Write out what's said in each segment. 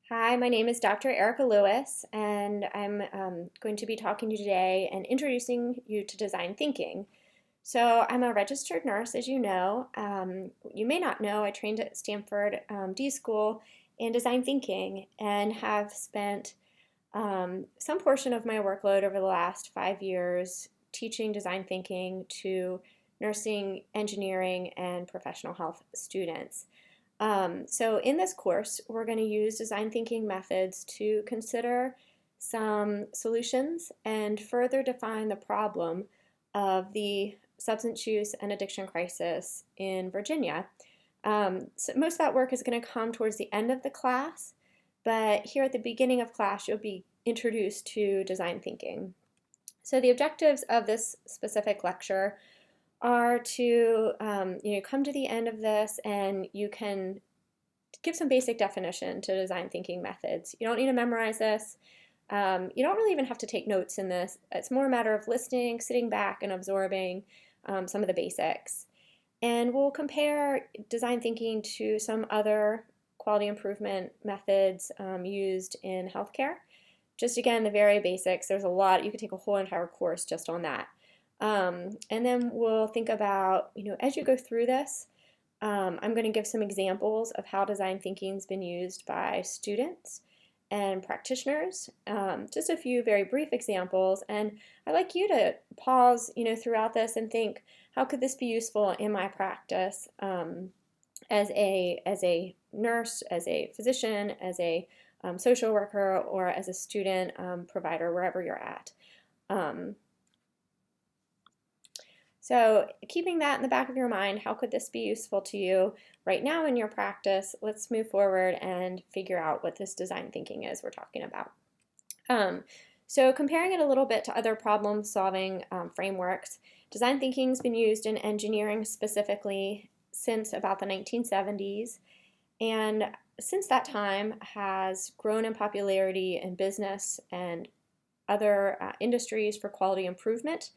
Hi, my name is Dr. Erica Lewis, and I'm going to be talking to you today and introducing you to design thinking. So, I'm a registered nurse, as you know. You may not know, I trained at Stanford D School in design thinking and have spent some portion of my workload over the last 5 years teaching design thinking to nursing, engineering, and professional health students. So in this course, we're going to use design thinking methods to consider some solutions and further define the problem of the substance use and addiction crisis in Virginia. So most of that work is going to come towards the end of the class, but here at the beginning of class, you'll be introduced to design thinking. So the objectives of this specific lecture are to come to the end of this and you can give some basic definition to design thinking methods. You don't need to memorize this. You don't really even have to take notes in this. It's more a matter of listening, sitting back, and absorbing some of the basics. And we'll compare design thinking to some other quality improvement methods used in healthcare. Just again, the very basics. There's a lot. You could take a whole entire course just on that. And then we'll think about, as you go through this, I'm going to give some examples of how design thinking has been used by students and practitioners. Just a few very brief examples, and I'd like you to pause, throughout this and think, how could this be useful in my practice as a nurse, as a physician, as a social worker, or as a student provider, wherever you're at. So keeping that in the back of your mind, how could this be useful to you right now in your practice? Let's move forward and figure out what this design thinking is we're talking about. So comparing it a little bit to other problem-solving frameworks, design thinking has been used in engineering specifically since about the 1970s, and since that time has grown in popularity in business and other industries for quality improvement.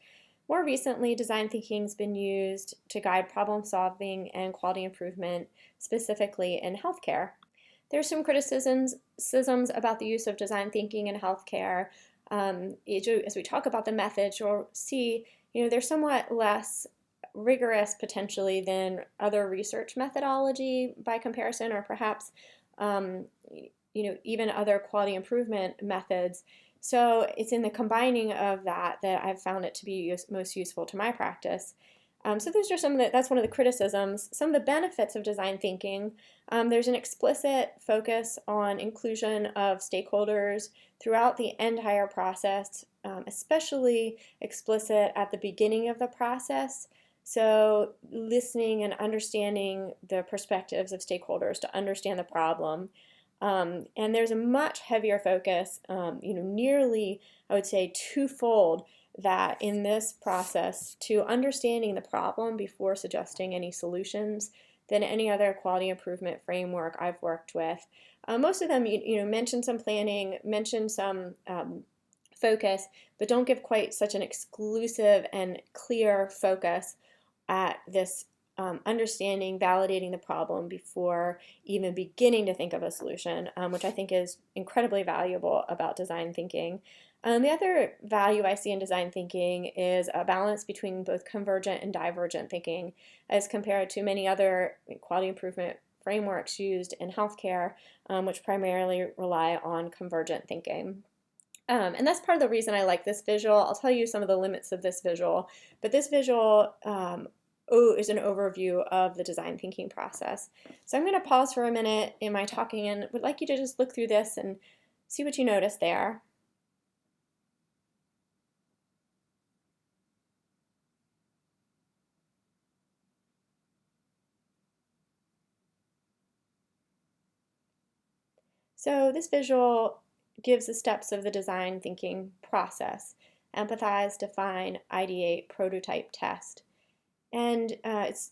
More recently, design thinking has been used to guide problem solving and quality improvement, specifically in healthcare. There's some criticisms about the use of design thinking in healthcare. As we talk about the methods, you'll see they're somewhat less rigorous potentially than other research methodology by comparison, or perhaps even other quality improvement methods. So it's in the combining of that I've found it to be most useful to my practice. So those are that's one of the criticisms. Some of the benefits of design thinking, there's an explicit focus on inclusion of stakeholders throughout the entire process, especially explicit at the beginning of the process. So listening and understanding the perspectives of stakeholders to understand the problem. And there's a much heavier focus, nearly, I would say, twofold that in this process to understanding the problem before suggesting any solutions than any other quality improvement framework I've worked with. Most of them, mention some planning, mention some focus, but don't give quite such an exclusive and clear focus at this understanding, validating the problem before even beginning to think of a solution, which I think is incredibly valuable about design thinking. The other value I see in design thinking is a balance between both convergent and divergent thinking as compared to many other quality improvement frameworks used in healthcare, which primarily rely on convergent thinking. And that's part of the reason I like this visual. I'll tell you some of the limits of this visual, but this visual is an overview of the design thinking process. So I'm going to pause for a minute in my talking and would like you to just look through this and see what you notice there. So this visual gives the steps of the design thinking process: empathize, define, ideate, prototype, test. And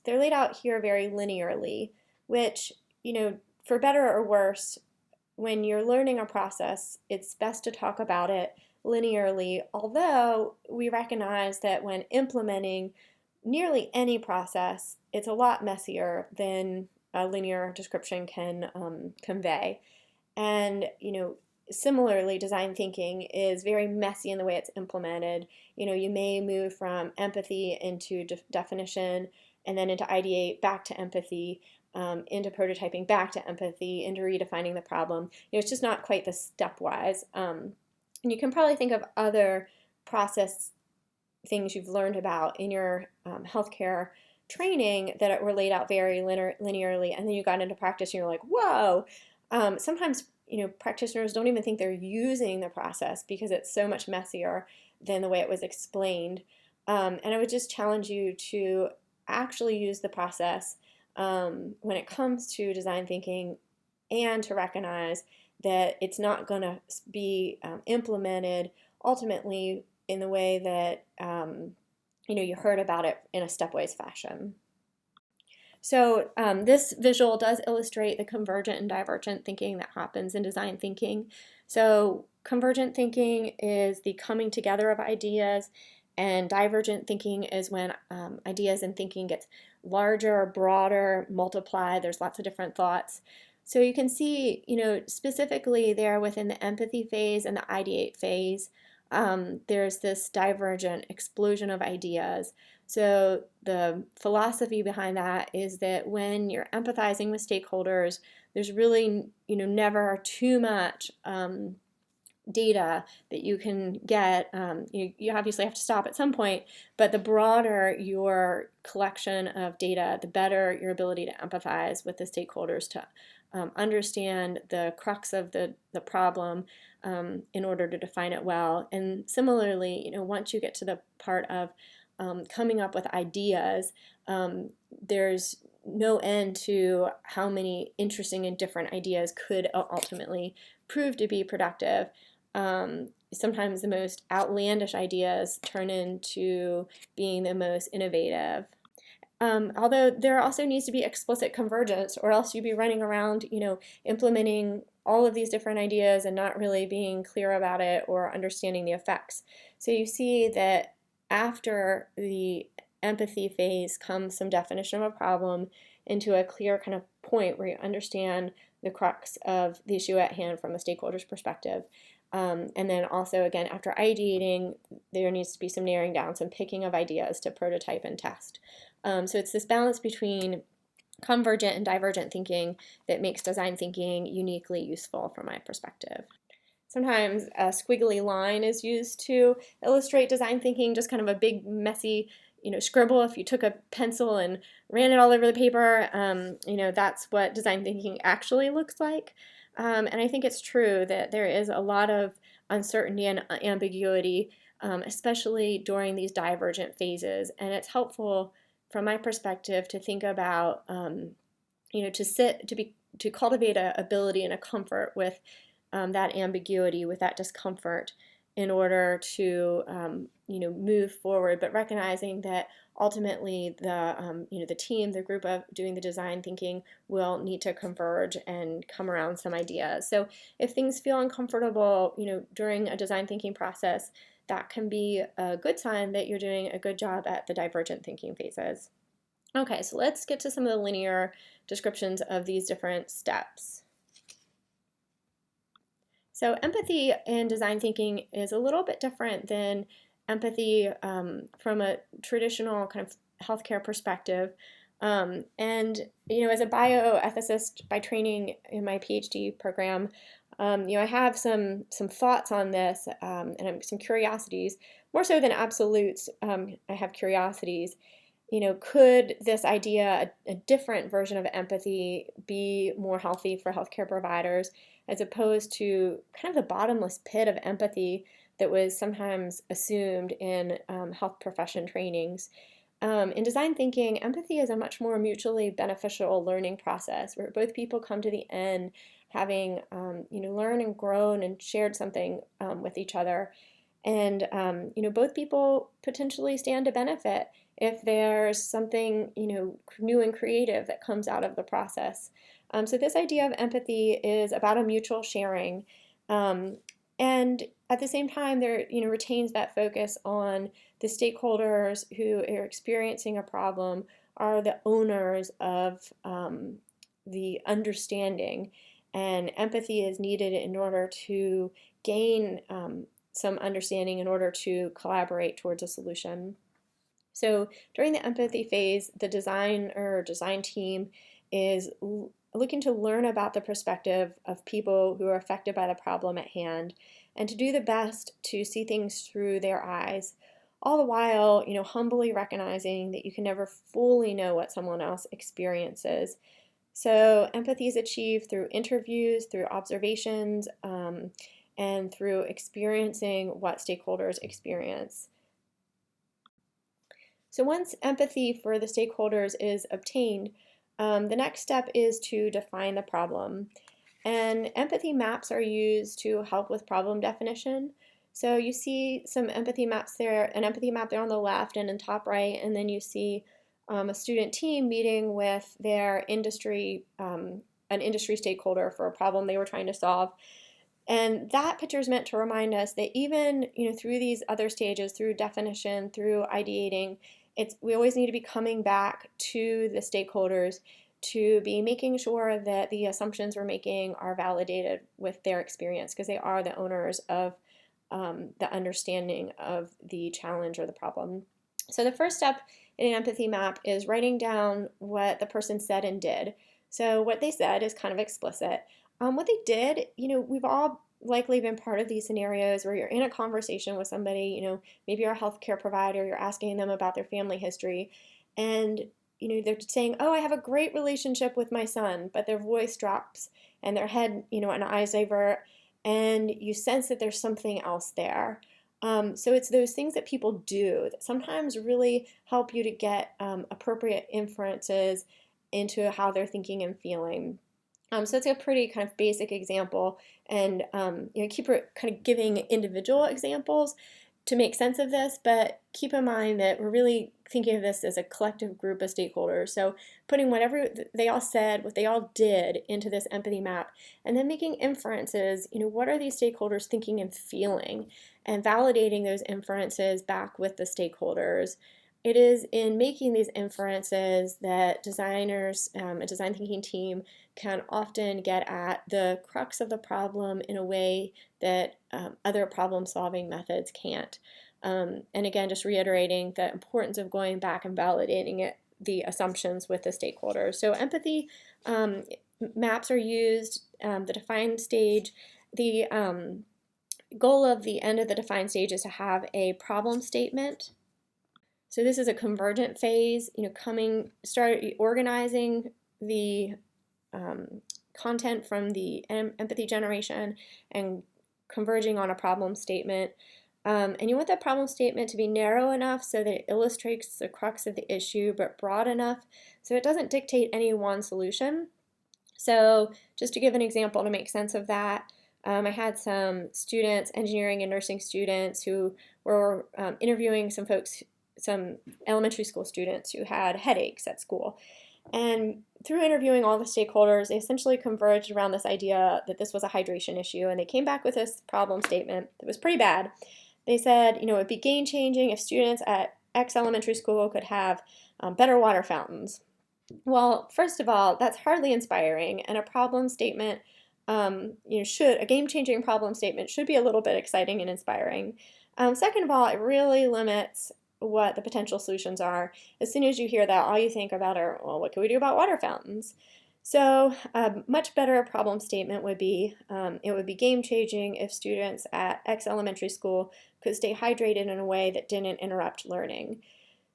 they're laid out here very linearly, which, for better or worse, when you're learning a process, it's best to talk about it linearly, although we recognize that when implementing nearly any process, it's a lot messier than a linear description can convey. And, similarly, design thinking is very messy in the way it's implemented. You may move from empathy into definition, and then into ideate, back to empathy, into prototyping, back to empathy, into redefining the problem. It's just not quite the stepwise. And you can probably think of other process things you've learned about in your healthcare training that were laid out very linearly, and then you got into practice and you're like, whoa. Sometimes practitioners don't even think they're using the process because it's so much messier than the way it was explained. And I would just challenge you to actually use the process when it comes to design thinking, and to recognize that it's not going to be implemented ultimately in the way that you heard about it in a stepwise fashion. So this visual does illustrate the convergent and divergent thinking that happens in design thinking. So convergent thinking is the coming together of ideas, and divergent thinking is when ideas and thinking gets larger, broader, multiplied. There's lots of different thoughts. So you can see, specifically there within the empathy phase and the ideate phase, there's this divergent explosion of ideas. So the philosophy behind that is that when you're empathizing with stakeholders, there's really, never too much data that you can get. You obviously have to stop at some point, but the broader your collection of data, the better your ability to empathize with the stakeholders, to understand the crux of the problem in order to define it well. And similarly, once you get to the part of coming up with ideas, there's no end to how many interesting and different ideas could ultimately prove to be productive. Sometimes the most outlandish ideas turn into being the most innovative. Although there also needs to be explicit convergence, or else you'd be running around, implementing all of these different ideas and not really being clear about it or understanding the effects. So you see that after the empathy phase comes some definition of a problem into a clear kind of point where you understand the crux of the issue at hand from the stakeholder's perspective. And then also, again, after ideating, there needs to be some narrowing down, some picking of ideas to prototype and test. So it's this balance between convergent and divergent thinking that makes design thinking uniquely useful from my perspective. Sometimes a squiggly line is used to illustrate design thinking, just kind of a big, messy, scribble. If you took a pencil and ran it all over the paper, that's what design thinking actually looks like. And I think it's true that there is a lot of uncertainty and ambiguity, especially during these divergent phases. And it's helpful, from my perspective, to think about, to cultivate an ability and a comfort with that ambiguity, with that discomfort, in order to move forward, but recognizing that ultimately the team, the group of doing the design thinking, will need to converge and come around some ideas. So if things feel uncomfortable, during a design thinking process, that can be a good sign that you're doing a good job at the divergent thinking phases. Okay, so let's get to some of the linear descriptions of these different steps. So empathy in design thinking is a little bit different than empathy from a traditional kind of healthcare perspective. And as a bioethicist by training in my PhD program, I have some thoughts on this and some curiosities, more so than absolutes. I have curiosities. Could this idea, a different version of empathy, be more healthy for healthcare providers, as opposed to kind of the bottomless pit of empathy that was sometimes assumed in health profession trainings? In design thinking, empathy is a much more mutually beneficial learning process where both people come to the end having learned and grown and shared something with each other. And both people potentially stand to benefit if there's something new and creative that comes out of the process. So this idea of empathy is about a mutual sharing, and at the same time, there retains that focus on the stakeholders who are experiencing a problem are the owners of the understanding. and empathy is needed in order to gain some understanding in order to collaborate towards a solution. So during the empathy phase, the design team is looking to learn about the perspective of people who are affected by the problem at hand and to do the best to see things through their eyes, all the while, humbly recognizing that you can never fully know what someone else experiences. So empathy is achieved through interviews, through observations, and through experiencing what stakeholders experience. So once empathy for the stakeholders is obtained, the next step is to define the problem. And empathy maps are used to help with problem definition. So you see some empathy maps there, an empathy map there on the left and in top right, and then you see a student team meeting with their industry, an industry stakeholder for a problem they were trying to solve. And that picture is meant to remind us that even through these other stages, through definition, through ideating, we always need to be coming back to the stakeholders to be making sure that the assumptions we're making are validated with their experience because they are the owners of the understanding of the challenge or the problem. So the first step in an empathy map is writing down what the person said and did. So what they said is kind of explicit. What they did, we've all likely been part of these scenarios where you're in a conversation with somebody, maybe you're a healthcare provider, you're asking them about their family history, and they're saying, oh, I have a great relationship with my son, but their voice drops and their head, and eyes divert, and you sense that there's something else there. So it's those things that people do that sometimes really help you to get appropriate inferences into how they're thinking and feeling. So it's a pretty kind of basic example, and keep kind of giving individual examples to make sense of this, but keep in mind that we're really thinking of this as a collective group of stakeholders. So putting whatever they all said, what they all did into this empathy map, and then making inferences, what are these stakeholders thinking and feeling, and validating those inferences back with the stakeholders. It is in making these inferences that designers, a design thinking team, can often get at the crux of the problem in a way that other problem solving methods can't. And again, just reiterating the importance of going back and validating the assumptions with the stakeholders. So empathy maps are used, the define stage. The goal of the end of the define stage is to have a problem statement. So this is a convergent phase, start organizing the content from the empathy generation and converging on a problem statement. And you want that problem statement to be narrow enough so that it illustrates the crux of the issue, but broad enough so it doesn't dictate any one solution. So just to give an example to make sense of that, I had some students, engineering and nursing students, who were interviewing some elementary school students who had headaches at school. And through interviewing all the stakeholders, they essentially converged around this idea that this was a hydration issue, and they came back with this problem statement that was pretty bad. They said, it'd be game-changing if students at X elementary school could have better water fountains. Well, first of all, that's hardly inspiring, and a problem statement, a game-changing problem statement should be a little bit exciting and inspiring. Second of all, it really limits what the potential solutions are. As soon as you hear that, all you think about are, well, what can we do about water fountains? So a much better problem statement would be, it would be game-changing if students at X elementary school could stay hydrated in a way that didn't interrupt learning.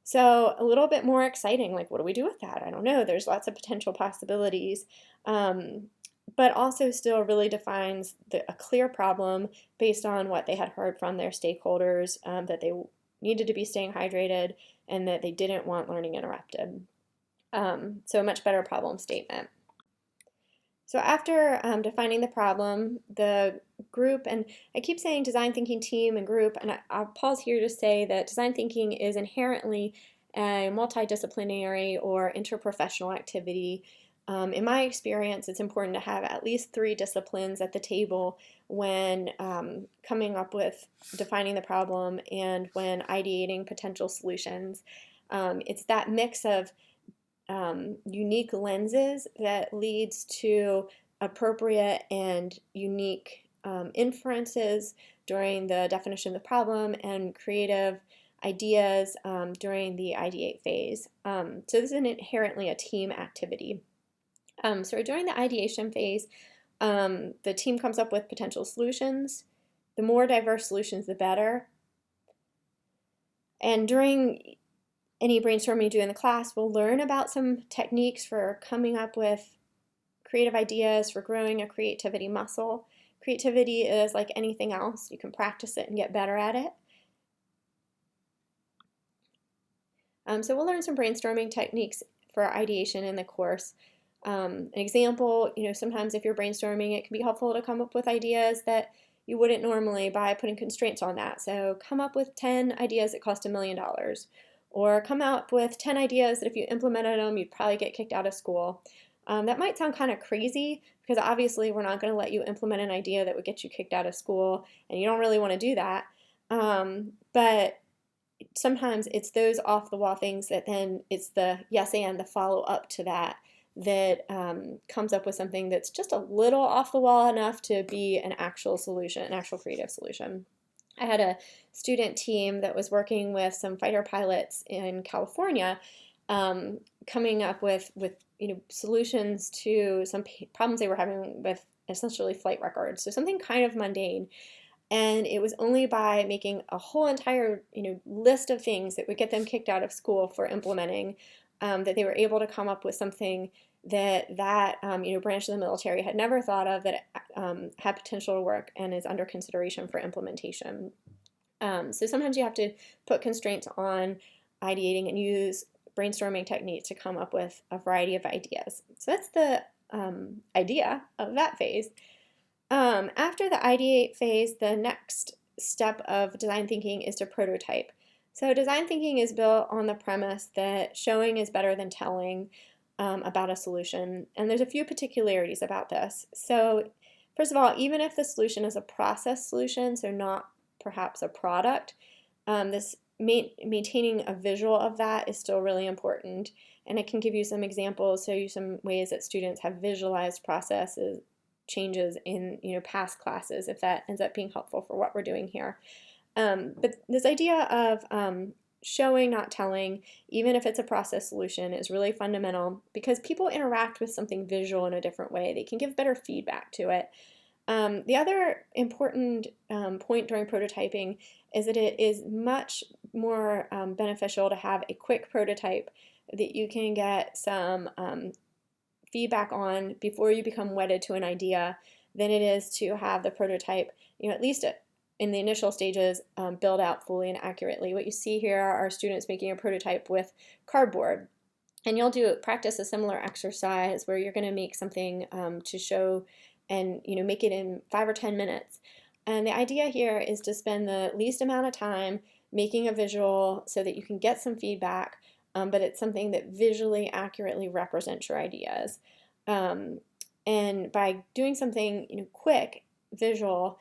So a little bit more exciting, like what do we do with that? I don't know, there's lots of potential possibilities, but also still really defines a clear problem based on what they had heard from their stakeholders, that they needed to be staying hydrated and that they didn't want learning interrupted. So a much better problem statement. So after defining the problem, the group, and I keep saying design thinking team and group, and I'll pause here to say that design thinking is inherently a multidisciplinary or interprofessional activity. In my experience, it's important to have at least 3 disciplines at the table when coming up with defining the problem and when ideating potential solutions. It's that mix of unique lenses that leads to appropriate and unique inferences during the definition of the problem and creative ideas during the ideate phase. So this is inherently a team activity. So during the ideation phase, the team comes up with potential solutions. The more diverse solutions, the better. And during any brainstorming you do in the class, we'll learn about some techniques for coming up with creative ideas, for growing a creativity muscle. Creativity is like anything else. You can practice it and get better at it. So we'll learn some brainstorming techniques for ideation in the course. An example, sometimes if you're brainstorming, it can be helpful to come up with ideas that you wouldn't normally by putting constraints on that. So come up with 10 ideas that cost $1 million. Or come up with 10 ideas that if you implemented them, you'd probably get kicked out of school. That might sound kind of crazy because obviously we're not going to let you implement an idea that would get you kicked out of school, and you don't really want to do that. But sometimes it's those off-the-wall things that then it's the yes and the follow-up to that comes up with something that's just a little off-the-wall enough to be an actual solution, an actual creative solution. I had a student team that was working with some fighter pilots in California, coming up with solutions to some problems they were having with essentially flight records. So something kind of mundane. And it was only by making a whole entire list of things that would get them kicked out of school for implementing that they were able to come up with something that branch of the military had never thought of, that had potential to work and is under consideration for implementation. So sometimes you have to put constraints on ideating and use brainstorming techniques to come up with a variety of ideas. So that's the idea of that phase. After the ideate phase, the next step of design thinking is to prototype. So design thinking is built on the premise that showing is better than telling about a solution. And there's a few particularities about this. So first of all, even if the solution is a process solution, so not perhaps a product, this maintaining a visual of that is still really important. And I can give you some examples, show you some ways that students have visualized processes changes in past classes, if that ends up being helpful for what we're doing here. But this idea of showing, not telling, even if it's a process solution, is really fundamental because people interact with something visual in a different way. They can give better feedback to it. The other important point during prototyping is that it is much more beneficial to have a quick prototype that you can get some feedback on before you become wedded to an idea than it is to have the prototype, at least in the initial stages, build out fully and accurately. What you see here are students making a prototype with cardboard. And you'll practice a similar exercise where you're going to make something to show and make it in 5 or 10 minutes. And the idea here is to spend the least amount of time making a visual so that you can get some feedback, but it's something that visually accurately represents your ideas. And by doing something quick, visual,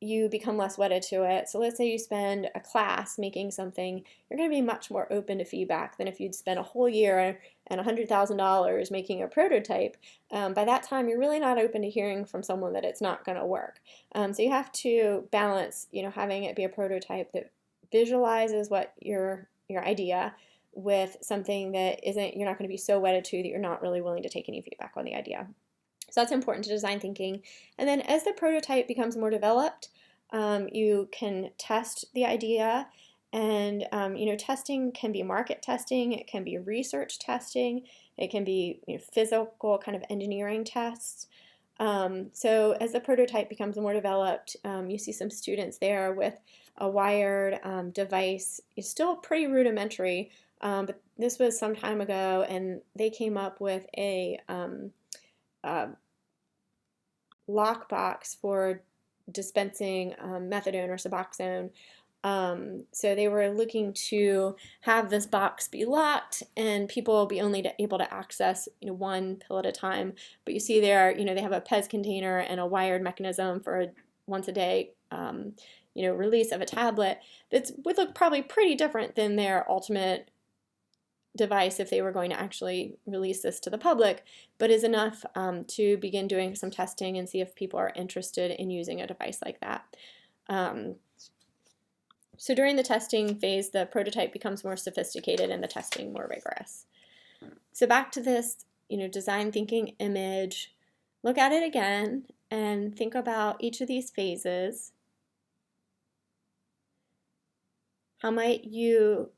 you become less wedded to it. So let's say you spend a class making something, you're going to be much more open to feedback than if you'd spent a whole year and $100,000 making a prototype. By that time, you're really not open to hearing from someone that it's not going to work. So you have to balance, having it be a prototype that visualizes what your idea with something that you're not going to be so wedded to that you're not really willing to take any feedback on the idea. So that's important to design thinking. And then as the prototype becomes more developed, you can test the idea. And testing can be market testing, it can be research testing, it can be physical kind of engineering tests. So as the prototype becomes more developed, you see some students there with a wired device. It's still pretty rudimentary, but this was some time ago, and they came up with a lockbox for dispensing methadone or Suboxone. So they were looking to have this box be locked and people will be only able to access one pill at a time. But you see there, they have a PEZ container and a wired mechanism for a once a day release of a tablet that would look probably pretty different than their ultimate device if they were going to actually release this to the public, but is enough to begin doing some testing and see if people are interested in using a device like that. So during the testing phase, the prototype becomes more sophisticated and the testing more rigorous. So back to this, design thinking image, look at it again and think about each of these phases. How might you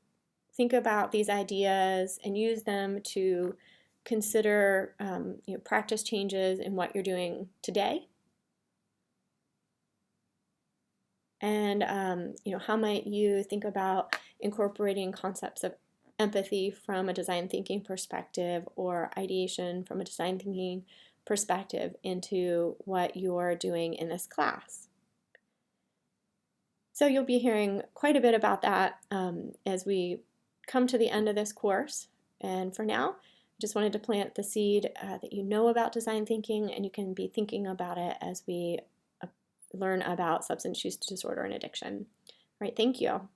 think about these ideas and use them to consider practice changes in what you're doing today? And how might you think about incorporating concepts of empathy from a design thinking perspective or ideation from a design thinking perspective into what you're doing in this class? So you'll be hearing quite a bit about that as we come to the end of this course. And for now, I just wanted to plant the seed that you know about design thinking and you can be thinking about it as we learn about substance use disorder and addiction. All right, thank you.